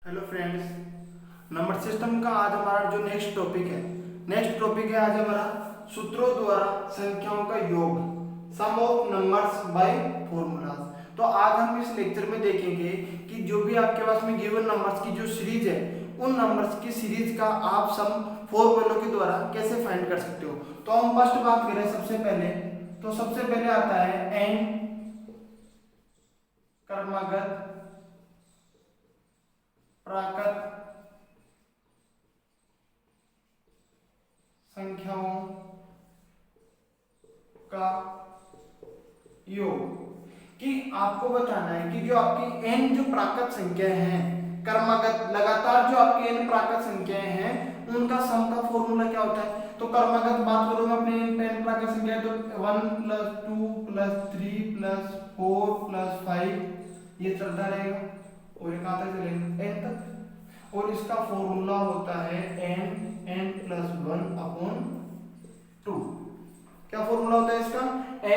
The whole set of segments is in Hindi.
हेलो फ्रेंड्स, नंबर सिस्टम का आज हमारा जो नेक्स्ट टॉपिक है आज हमारा सूत्रों द्वारा संख्याओं का योग, सम ऑफ नंबर्स बाय फॉर्मूलाज। तो आज हम इस लेक्चर में देखेंगे कि जो भी आपके पास में गिवन नंबर्स की जो सीरीज है, उन नंबर्स की सीरीज का आप सम फॉर्मूलों के द्वारा कैसे फाइंड कर सकते हो। तो हम फर्स्ट बात करें सबसे पहले आता है एन क्रमागत प्राकृत संख्याओं का योग। कि आपको बताना है कि जो आपकी n जो प्राकृत संख्याएं हैं, क्रमागत लगातार जो आपकी n प्राकृत संख्याएं हैं, उनका सम का फॉर्मूला क्या होता है। तो क्रमागत बात करूं मैं अपने n प्राकृत संख्या, तो 1 + 2 + 3 + 4 + 5 ये चलता रहेगा और ये कहां तक चलेगा, n तक। और इसका फॉर्मूला होता है n n+1/2। क्या फॉर्मूला होता है इसका,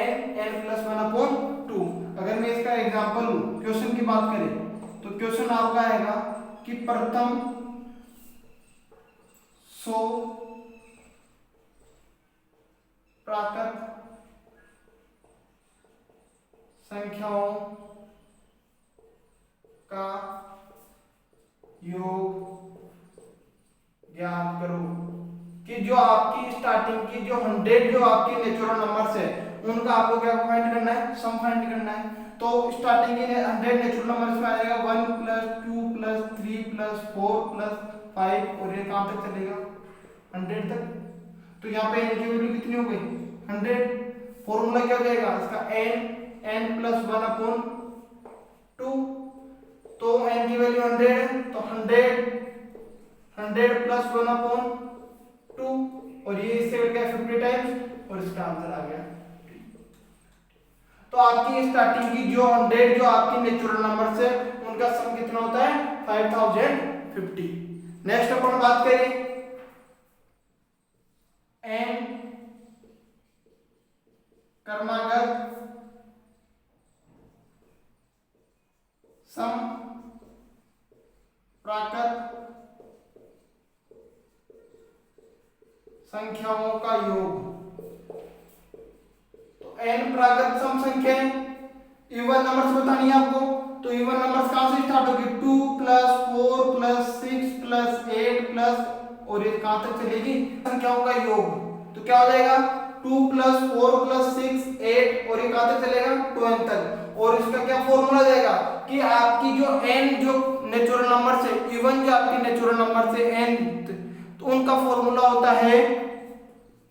n+1/2। अगर मैं इसका एग्जांपल लूं, क्वेश्चन की बात करें तो क्वेश्चन आपका आएगा कि प्रथम 100 प्राकृत संख्याओं का योग ज्ञात करो। कि जो आपकी स्टार्टिंग की जो 100 जो आपके नेचुरल नंबर्स है, उनका आपको क्या फाइंड करना है, सम फाइंड करना है। तो स्टार्टिंग के 100 नेचुरल नंबर्स में आएगा 1 + 2 + 3 + 4 + 5 और ये कहां तक चलेगा, 100 तक। तो यहाँ पे n की वैल्यू कितनी हो गई, 100। फॉर्मूला क्या हो जाएगा इसका, n+1/2। तो n की वैल्यू 100 है, तो 100 + 1/2 और ये इससे बढ़ गया 50 टाइम्स और इसका आंसर आ गया। तो आपकी स्टार्टिंग की जो 100 जो आपकी नेचुरल नंबर्स है, उनका सम कितना होता है, 5050। नेक्स्ट अपन बात करें n क्रमागत सम प्राकृत संख्याओं का योग। तो n प्राकृत सम संख्याएं, इवन नंबर्स बतानी है आपको। तो इवन नंबर्स कहां से स्टार्ट होगी, 2 + 4 + 6 + 8 प्लस और ये कहां तक चलेगी, संख्याओं का योग। तो क्या हो जाएगा, 2 + 4 + 6 8 और ये कहां तक चलेगा, 2n तक। और इसका क्या फॉर्मूला जाएगा कि आपकी जो n जो नेचुरल नंबर से, इवन जो आपकी नेचुरल नंबर से n, तो उनका फॉर्मूला होता है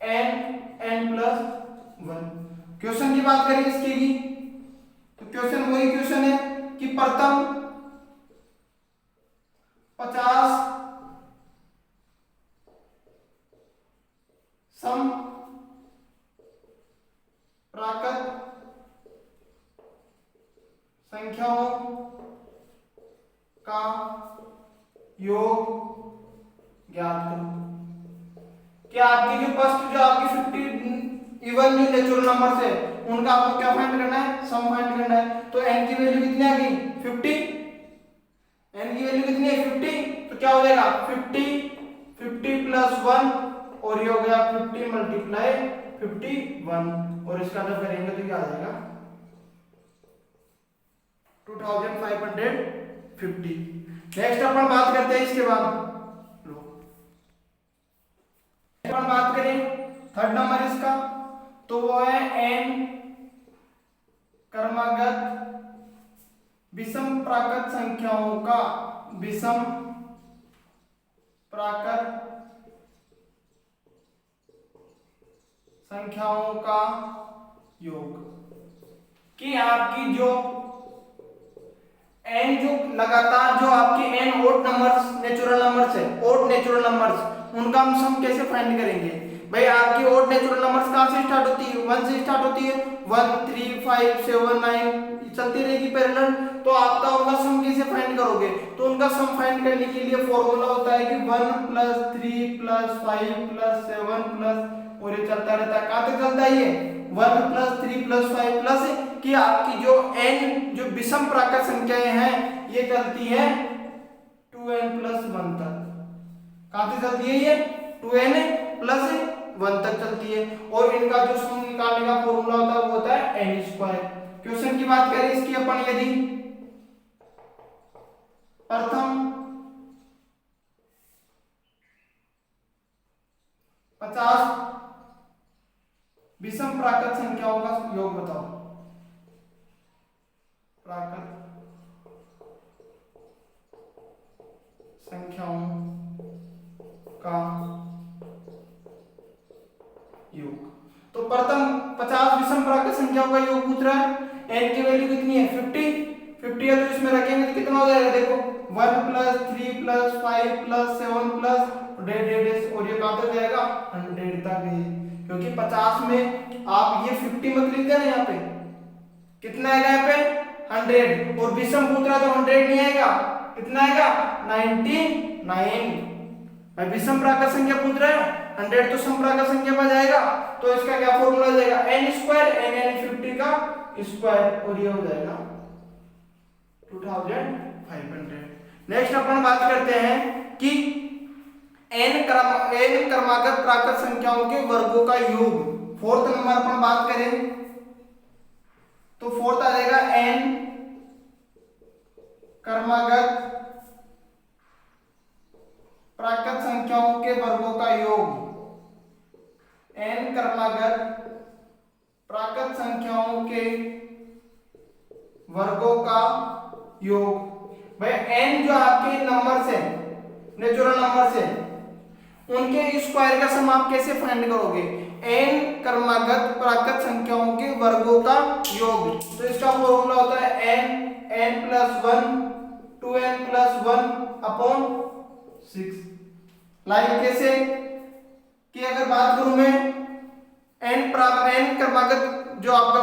n+1। क्वेश्चन की बात करें इसकी की, तो क्वेश्चन वही क्वेश्चन है कि प्रथम 50 सम प्राकृत संख्याओं का योग ज्ञात करो। क्या आपकी जो फर्स्ट जो आपकी 50 इवन जो नेचुरल नंबर्स है, उनका आपको क्या फाइंड करना है, सम फाइंड करना है। तो n की वैल्यू कितनी आ गई, 50। n की वैल्यू कितनी है, 50। तो क्या हो जाएगा, 50 + 1 और ये हो गया 50 × 51 और इसका जब करेंगे तो क्या आ जाएगा, 2550। नेक्स्ट अपन बात करते हैं इसके बाद, अपन बात करें थर्ड नंबर इसका, तो वो है n क्रमागत विषम प्राकृत संख्याओं का, विषम प्राकृत संख्याओं का योग। कि आपकी जो n जो लगातार जो आपकी n odd numbers natural numbers है, ओड नेचुरल नंबर्स, उनका हम सम कैसे फाइंड करेंगे। भाई आपकी ओड नेचुरल नंबर्स कहां से स्टार्ट होती है, 1 से स्टार्ट होती है, 1 3 5 7 9 चलती रहेगी पैरेलल। तो आपका उनका सम कैसे फाइंड करोगे, तो उनका सम फाइंड करने के लिए फॉर्मूला होता है कि 1 + 3 + 5 + 7 प्लस और ये चलता रहता है। कहां तक चलता है ये, 1 + 3 + 5 प्लस कि आपकी जो n जो विषम प्राकृत संख्याएं हैं, ये चलती है 2n चलती है ये 2n प्लस 1 तक चलती है, और इनका जो सम निकालने का फॉर्मूला होता है वो होता है n स्क्वायर। क्वेश्चन की बात करें इसकी अपन, यदि प्रथम 50 विषम प्राकृत संख्याओं का योग बताओ। प्राकृत संख्याओं का योग। तो प्रथम 50 विषम प्राकृत संख्याओं का योग पूछ रहा है। n की वैल्यू कितनी है 50 है, तो इसमें रखेंगे तो कितना हो जाएगा, देखो 1 प्लस 3 प्लस 5 प्लस 7 प्लस डेढ़, और ये कहां तक जाएगा 100 तक है, क्योंकि 50 में आप ये 50 मत लिख देना, यहाँ पे कितना आएगा, यहाँ पे 100, और विषम पूछ रहा तो 100 नहीं आएगा, कितना आएगा 99। भाई विषम प्राकृत संख्या पूछ रहा है, 100 तो सम प्राकृत संख्या पर जाएगा, तो इसका क्या फॉर्मूला हो जाएगा n स्क्वायर, n 50 का स्क्वायर, और ये हो जाएगा 2500। नेक्स्ट अपन बात करते हैं कि n क्रमागत प्राकृत संख्याओं के वर्गों का योग। फोर्थ नंबर अपन बात करें तो फोर्थ आ जाएगा n क्रमागत प्राकृत संख्याओं के वर्गों का योग। n क्रमागत प्राकृत संख्याओं के वर्गों का योग। भाई n जो आपके नंबर्स है, नेचुरल नंबर्स है, उनके स्क्वायर का सम आप कैसे फाइंड करोगे, n क्रमागत प्राकृत संख्याओं के वर्गों का योग। तो इसका फॉर्मूला होता है n plus 1 2n plus 1 upon 6। Like कैसे कि अगर बात करूं मैं n क्रमागत जो आपका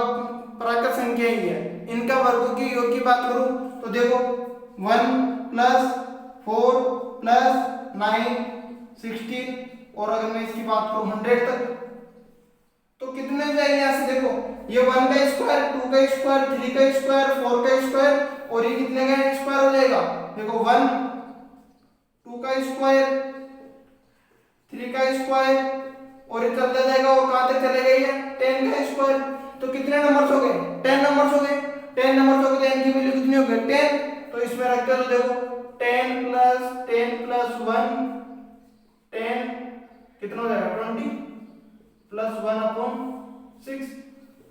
प्राकृत संख्या ही है, इनका वर्गों के योग की बात करूं तो देखो 1 प्लस 4 प्लस 9 16, और अगर मैं इसकी बात करूं 100 तक तो कितने जाएंगे यहाँ से, देखो ये 1 का स्क्वायर 2 का स्क्वायर 3 का स्क्वायर 4 का स्क्वायर, और ये कितने का स्क्वायर हो जाएगा, देखो 1 2 का स्क्वायर 3 का स्क्वायर, और ये चलता जाएगा, और कहां तक चलेगा ये 10 का स्क्वायर। तो कितने नंबर्स हो गए 10 नंबर्स हो गए, 10 नंबर्स हो गए, तो n की वैल्यू कितनी हो गई 10। तो इसमें रखते हो तो देखो 10 प्लस 1 10 कितना हो जाएगा 20 प्लस 1 अपॉन 6,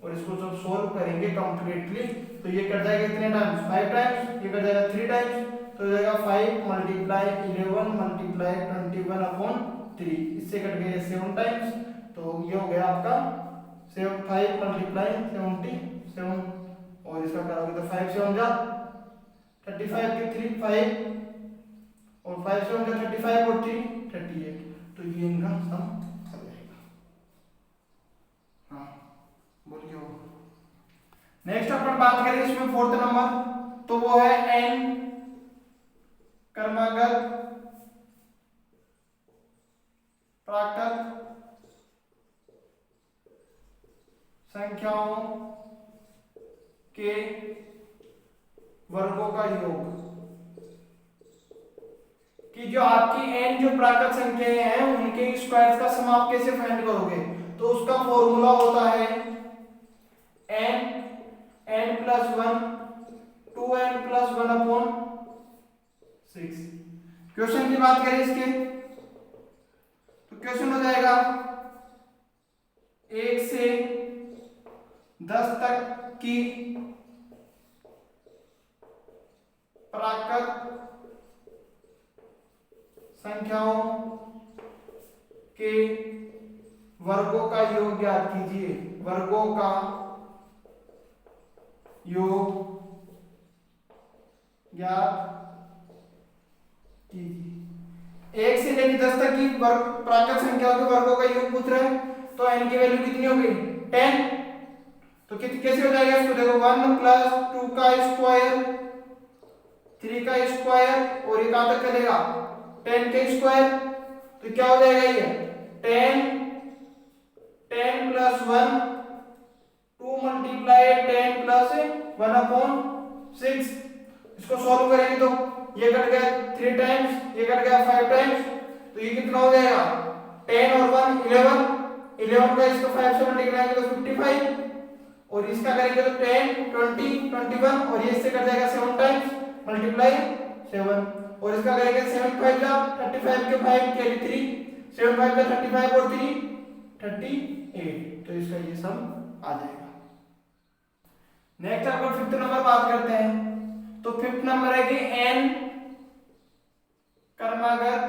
और इसको जब सॉल्व करेंगे कंप्लीटली तो ये कर जाएगा कितने टाइम्स 5 टाइम्स, ये कर जाएगा 3 टाइम्स, तो हो जाएगा 5 मल्टीप्लाई 11 मल्टीप्लाई 21 अपॉन 3, इससे कट गए 7 टाइम्स, तो ये हो गया आपका 5 मल्टीप्लाई 77, और इसका करोगे तो 5 7 जा 35 के 3 5, और 5 7 जा 35 और 3 38, तो ये इनका सम आ जाएगा। हाँ बोलिए। नेक्स्ट अपन बात करें इसमें फोर्थ नंबर, तो वो है n क्रमागत प्राकृत संख्याओं के वर्गों का योग। कि जो आपकी n जो प्राकृत संख्याएं हैं उनके स्क्वायर्स का सम आप कैसे फाइंड करोगे, तो उसका फॉर्मूला होता है n plus 1 2n plus 1 upon 6। Question की बात करें इसके तो क्वेश्चन हो जाएगा 1 से 10 तक की प्राकृत संख्याओं के वर्गों का योग ज्ञात कीजिए। वर्गों का योग ज्ञात कीजिए। 1 से लेकर 10 तक की प्राकृत संख्याओं के वर्गों का योग पूछ रहा है, तो n की वैल्यू कितनी होगी 10। तो कैसे हो जाएगा इसको, देखो 1 प्लस 2 का स्क्वायर 3 का स्क्वायर, और ये कहां तक चलेगा 10 का स्क्वायर, तो क्या हो जाएगा ये 10 प्लस 1 2 मल्टीप्लाई 10 प्लस 1 अपॉन 6। इसको सॉल्व करेंगे तो ये कट गया 3 टाइम्स, ये कट गया 5 टाइम्स, तो ये कितना हो जाएगा 10 और 1 11, 11 का इसको 5 से मल्टीप्लाई करें तो 55 और इसका करेंगे तो 10 20 21 और ये इससे कट जाएगा 7 टाइम्स मल्टीप्लाई 7 और इसका करेंगे 7 5 जा 35 के 5 कैरी 3 7 5 का 35 और 3 38 तो इसका ये सम आ जाएगा। नेक्स्ट अपन फिफ्थ नंबर बात करते हैं। तो फिफ्थ नंबर है कि n क्रमागत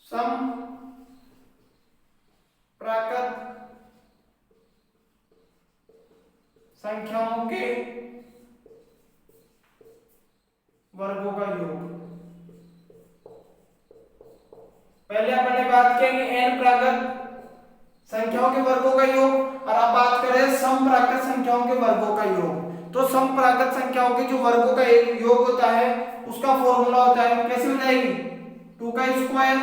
सम प्राकृत संख्याओं के वर्गों का योग। पहले अपन ने बात की कि n प्राकृत संख्याओं के वर्गों का योग और अब बात करें समप्राकृत संख्याओं के वर्गों का योग। तो समप्राकृत संख्याओं के जो वर्गों का एक योग होता है उसका फॉर्मूला होता है कैसे हो जाएगी 2 का स्क्वायर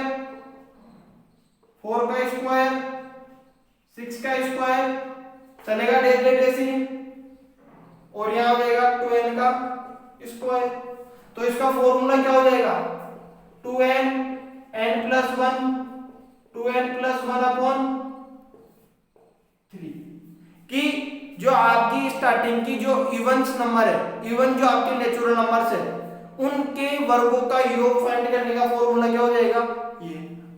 4 का स्क्वायर 6 का स्क्वायर चलेगा डेसी और यहाँ हो जाएगा 2n का स्क्वायर। तो इसका फॉर्मूला क्या हो जाएगा 2n n plus 1 2n plus 1 upon 3 कि जो आपकी स्टार्टिंग की जो इवन्स नंबर है इवन जो आपके नेचुरल नंबर्स है उनके वर्गों का योग फाइंड करने का फॉर्मूला क्या हो जाएगा ये।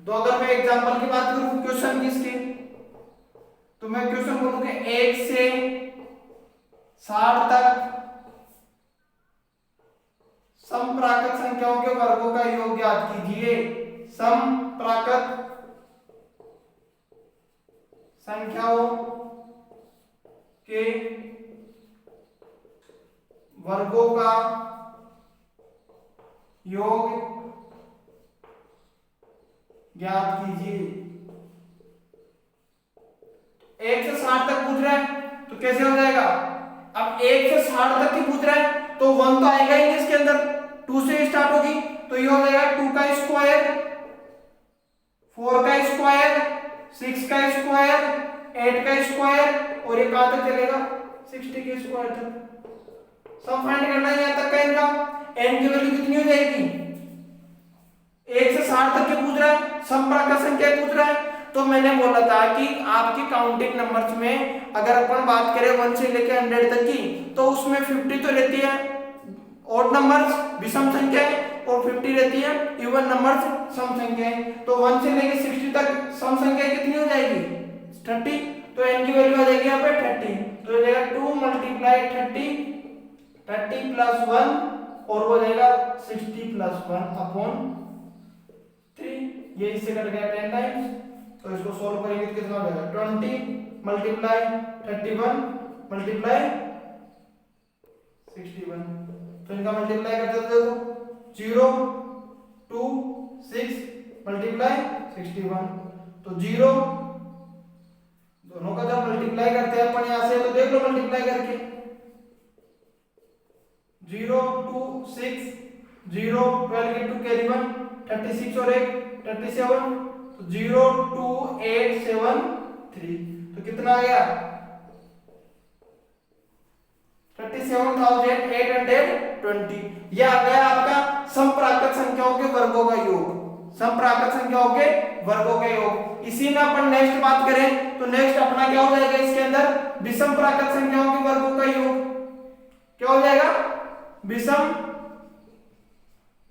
तो अगर मैं एग्जांपल की बात करूं क्वेश्चन की इसके तो मैं क्वेश्चन बोलूं कि 1 से 60 तक समप्राकृत संख्याओं के वर्गों का योग ज्ञात कीजिए। समप्राकृत संख्याओं के वर्गों का योग ज्ञात कीजिए। 1 से 60 तक पूछ रहा है तो कैसे हो जाएगा। अब 1 से 60 तक की पूछ रहा है तो 1 तो आएगा ही इसके अंदर 2 से स्टार्ट होगी तो ये हो जाएगा 2 का स्क्वायर 4 का स्क्वायर 6 का स्क्वायर 8 का स्क्वायर और ये कहां तक चलेगा 60 के स्क्वायर तक। सम फाइंड करना है यहां तक का इनका n की वैल्यू कितनी हो जाएगी 1 से 60 तक के पूछ रहा है समप्राकृत संख्या पूछ रहा है। तो मैंने बोला था कि आपकी काउंटिंग नंबर्स में अगर अपन बात करें 1 से लेकर 100 तक की तो उसमें 50 तो रहती है ऑड नंबर्स विषम संख्याएं और 50 रहती है इवन नंबर्स सम संख्याएं। तो 1 से लेकर 60 तक सम संख्या कितनी हो जाएगी 30 तो n की वैल्यू आ जाएगी यहाँ पे 30 तो हो जाएगा 2 मल्टीप्लाई 30 प्लस 1 और हो जाएगा 60 प्लस 1 अपॉन 3 ये इससे कट गया 10 टाइम्स। तो इसको सॉल्व करेंगे तो कितना हो जाएगा 20 मल्टीप्लाई 31 मल्टीप्लाई 61 तो इनका मल्टीप्लाई करते हो देखो 0 2 6 मल्टीप्लाई 61 तो 0 दोनों का जब मल्टीप्लाई करते हैं अपन यहां से तो देख लो मल्टीप्लाई करके 0 2 6 0 12 into carry 1 36 और 1 37 तो 0 2 8 7 3 तो कितना आ गया 37,820 यह आ गया आपका समप्राकृत संख्याओं के वर्गों का योग। समप्राकृत संख्याओं के वर्गों का योग। इसी में अपन नेक्स्ट बात करें तो नेक्स्ट अपना क्या हो जाएगा इसके अंदर विषम प्राकृत संख्याओं के वर्गों का योग क्या हो जाएगा विषम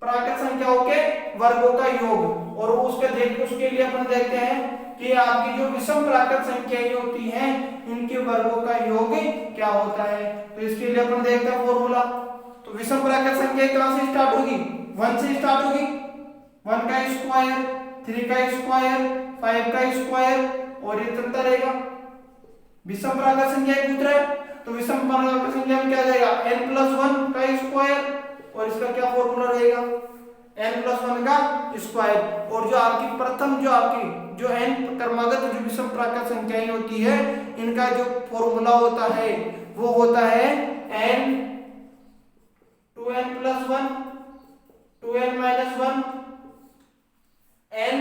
प्राकृत संख्याओं के वर्गों का योग। और उसके लिए अपन देखते हैं कि आपकी जो विषम प्राकृत संख्याएं होती हैं इनके वर्गों का योग क्या होता है। तो इसके लिए अपन देखते हैं फॉर्मूला। तो विषम प्राकृत संख्या कहां से स्टार्ट होगी 1 से स्टार्ट होगी 1 का स्क्वायर 3 का स्क्वायर 5 का स्क्वायर और ये चलता रहेगा। विषम प्राकृत संख्या पूछ रहा है तो विषम प्राकृत संख्या में क्या आ जाएगा n प्लस 1 का स्क्वायर और इसका क्या फॉर्मूला रहेगा n प्लस 1 का स्क्वायर। और जो आपकी प्रथम जो आपकी जो n क्रमागत जो विषम प्राकृत संख्याएं होती है इनका जो फॉर्मूला होता है वो होता है n 2n plus 1 2n minus 1 n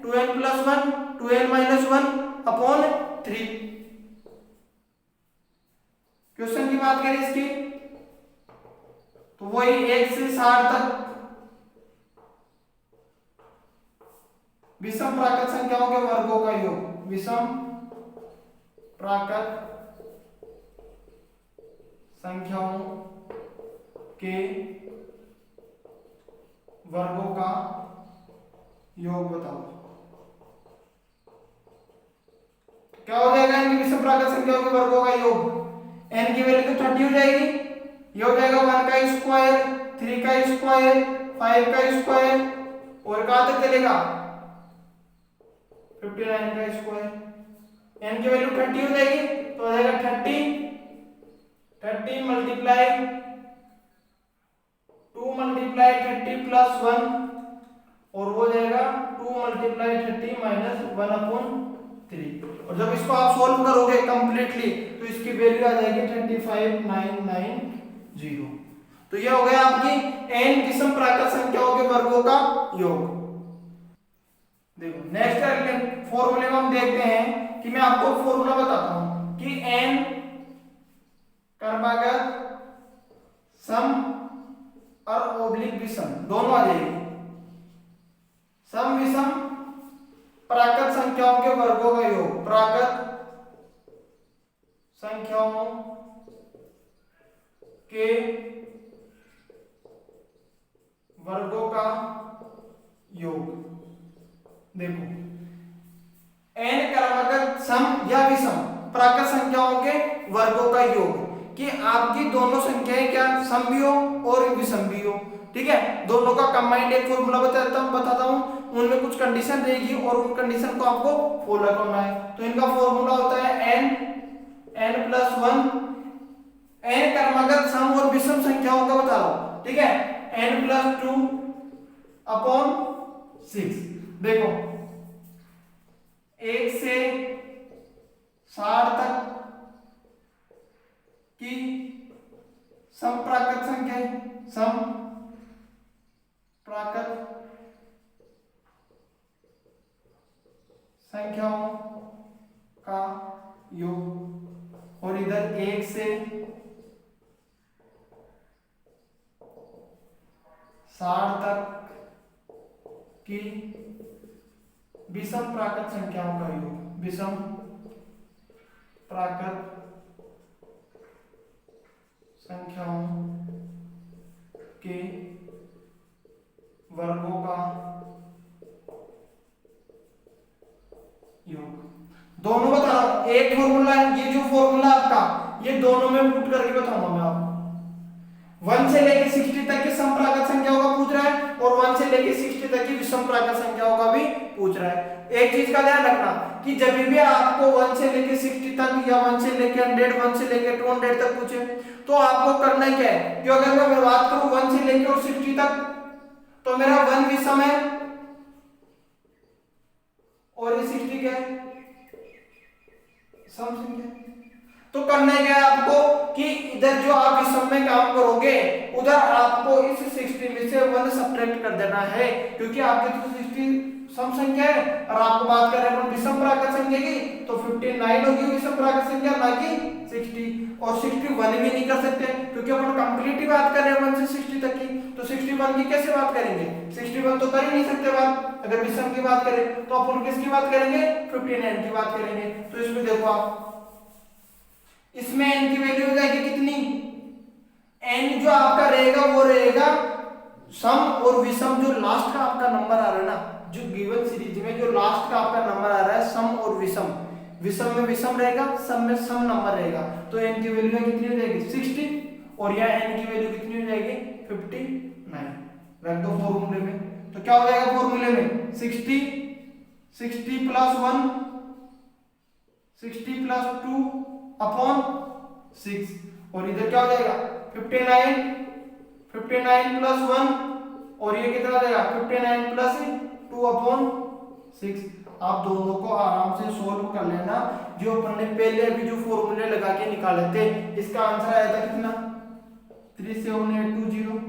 2n plus 1 2n minus 1 upon 3। Question की बात करें इसकी तो वही 1 से 60 तक विषम प्राकृत संख्याओं के वर्गों का योग, विषम प्राकृत संख्याओं के वर्गों का योग बताओ। क्या हो जाएगा इनकी विषम प्राकृत संख्याओं के वर्गों का योग? n की वैल्यू तो 30 हो जाएगी, ये हो जाएगा 1 का स्क्वायर, 3 का स्क्वायर, 5 का स्क्वायर, और कहां तक चलेगा 59 का स्क्वायर। n की वैल्यू 30 हो जाएगी तो हो जाएगा 30 मल्टीप्लाई 2 मल्टीप्लाई 30 प्लस 1, और वो हो जाएगा 2 मल्टीप्लाई 30 माइनस 1/3। और जब इसको आप सॉल्व करोगे कंप्लीटली तो इसकी वैल्यू आ जाएगी 35990। तो ये हो गया आपकी n विषम प्राकृत संख्याओं के वर्गों का योग। देखो नेक्स्ट फॉर्मूले में हम देखते हैं कि मैं आपको फॉर्मूला बताता हूं कि n क्रमागत सम और ओब्लिक विषम दोनों आ जाएगी। सम विषम प्राकृत संख्याओं के वर्गों का योग, प्राकृत संख्याओं के वर्गों का योग। देखो n क्रमागत सम या विषम प्राकृत संख्याओं के वर्गों का योग कि आपकी दोनों संख्याएं क्या सम भी हो और विषम भी हो, ठीक है। दोनों का कंबाइंड एक फॉर्मूला बताता हूं, उनमें कुछ कंडीशन रहेगी और उन कंडीशन को आपको फॉलो करना है। तो इनका फॉर्मूला होता है n+1, n क्रमागत सम और विषम संख्याओं का बता रहा हूं, ठीक है, n+2/6। देखो 1 से 60 तक की सम प्राकृत संख्या, सम प्राकृत संख्याओं का योग, और इधर 1 से 60 तक की विषम प्राकृत संख्याओं का योग, विषम प्राकृत संख्याओं के वर्गों का योग। दोनों बता रहा हूं, एक फॉर्मूला है, ये जो फॉर्मूला आपका ये दोनों में पुट करके बताऊंगा मैं आपको। 1 से लेके 60 तक की सम प्राकृत संख्याओं का पूछ रहा है और 1 से लेके 60 तक की विषम प्राकृत संख्याओं का भी पूछ रहा है। एक चीज का ध्यान रखना कि जब भी आपको 1 से लेके 60 तक या 1 से लेके 100, 1 से लेके 200 तक पूछे तो आपको करना ही क्या है कि अगर मैं बात करूं 1 से लेके और 60 तक तो मेरा 1 विषम है और ये 60 क्या है सम संख्या। तो करना क्या है आपको कि इधर जो आप विषम में काम करोगे उधर आपको इस 60 में से 1 सब्ट्रैक्ट कर देना है, क्योंकि आपके तो 60 सम संख्या है और आपको बात कर रहे हैं विषम प्राकृत संख्या की, तो 59 होगी विषम प्राकृत संख्या, ना कि 60। और 61 भी नहीं कर सकते क्योंकि अपन कंप्लीट ही बात कर रहे हैं 1 से 60 तक की, तो 61 की कैसे बात करेंगे? 61 तो कर ही नहीं सकते बात। अगर विषम की बात करें तो अपन किसकी बात करेंगे? 59 की बात करेंगे। तो इसमें देखो आप, इसमें n की वैल्यू हो जाएगी कितनी? n जो आपका रहेगा वो रहेगा सम और विषम, जो लास्ट का आपका नंबर आ रहा है ना, जो गिवन सीरीज में जो लास्ट का आपका नंबर आ रहा है सम और विषम, विषम में विषम रहेगा, सम में सम नंबर रहेगा। तो n की वैल्यू कितनी हो जाएगी? 60, और यह n की वैल्यू कितनी हो जाएगी? 59। रख दो फॉर्मूले में, तो क्या हो जाएगा फॉर्मूले में? 60 प्लस 1, 60 प्लस 2/6, और इधर क्या हो जाएगा? 59 प्लस 1, और ये कितना हो जाएगा? 59 प्लस 2/6। आप दोनों को आराम से सोल्व कर लेना, जो अपन ने पहले अभी जो फॉर्मूले लगा के निकाले थे। इसका आंसर आया था कितना? 37820,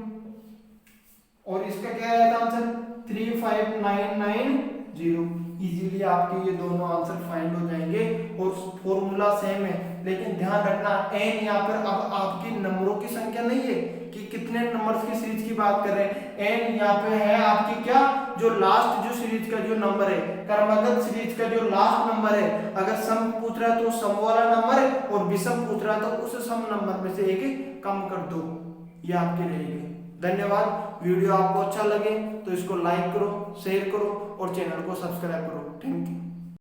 और इसका क्या आया था आंसर? 35990। इजीली आपके ये दोनों आंसर फाइंड हो जाएंगे और फॉर्मूला सेम है। लेकिन ध्यान रखना n यहाँ पर अब आपकी नंबरों की संख्या नहीं है कि कितने नंबर्स की सीरीज की बात कर रहे हैं। n यहाँ पे है आपकी क्या, जो लास्ट जो सीरीज का जो नंबर है, क्रमबद्ध सीरीज का जो लास्ट नंबर है। अगर सम पूछ रहा है तो सम वाला नंबर है, और विषम पूछ रहा है तो उस सम नंबर में से एक कम कर दो, ये आपकी रहेगी। धन्यवाद। वीडियो आपको अच्छा लगे तो इसको लाइक करो, शेयर करो और चैनल को सब्सक्राइब करो। Thank you.